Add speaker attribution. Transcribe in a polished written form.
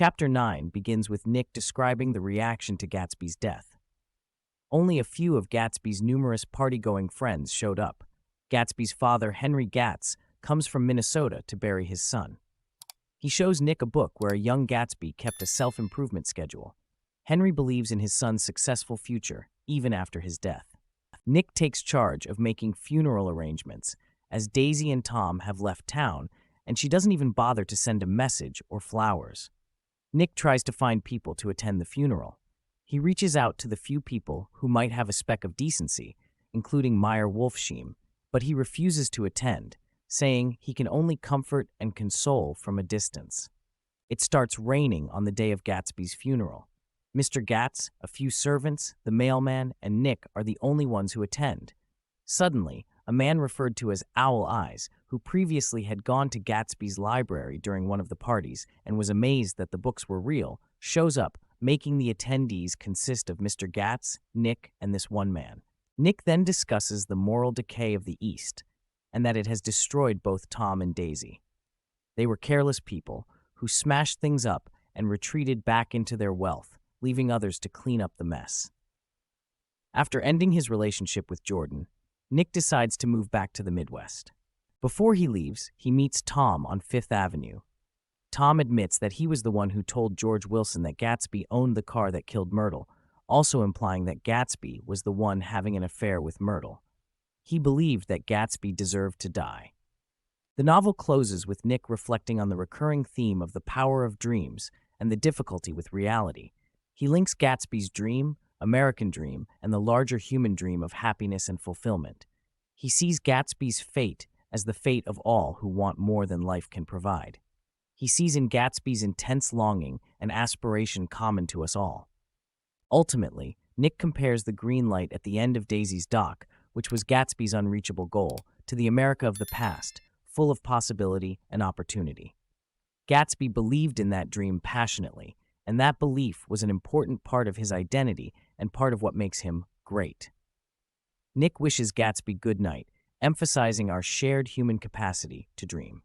Speaker 1: Chapter 9 begins with Nick describing the reaction to Gatsby's death. Only a few of Gatsby's numerous party-going friends showed up. Gatsby's father, Henry Gatz, comes from Minnesota to bury his son. He shows Nick a book where a young Gatsby kept a self-improvement schedule. Henry believes in his son's successful future, even after his death. Nick takes charge of making funeral arrangements, as Daisy and Tom have left town, and she doesn't even bother to send a message or flowers. Nick tries to find people to attend the funeral. He reaches out to the few people who might have a speck of decency, including Meyer Wolfsheim, but he refuses to attend, saying he can only comfort and console from a distance. It starts raining on the day of Gatsby's funeral. Mr. Gatz, a few servants, the mailman, and Nick are the only ones who attend. Suddenly, a man referred to as Owl Eyes, who previously had gone to Gatsby's library during one of the parties and was amazed that the books were real, shows up, making the attendees consist of Mr. Gatz, Nick, and this one man. Nick then discusses the moral decay of the East, and that it has destroyed both Tom and Daisy. They were careless people who smashed things up and retreated back into their wealth, leaving others to clean up the mess. After ending his relationship with Jordan, Nick decides to move back to the Midwest. Before he leaves, he meets Tom on Fifth Avenue. Tom admits that he was the one who told George Wilson that Gatsby owned the car that killed Myrtle, also implying that Gatsby was the one having an affair with Myrtle. He believed that Gatsby deserved to die. The novel closes with Nick reflecting on the recurring theme of the power of dreams and the difficulty with reality. He links Gatsby's dream, American dream, and the larger human dream of happiness and fulfillment. He sees Gatsby's fate as the fate of all who want more than life can provide. He sees in Gatsby's intense longing an aspiration common to us all. Ultimately, Nick compares the green light at the end of Daisy's dock, which was Gatsby's unreachable goal, to the America of the past, full of possibility and opportunity. Gatsby believed in that dream passionately, and that belief was an important part of his identity and part of what makes him great. Nick wishes Gatsby good night, emphasizing our shared human capacity to dream.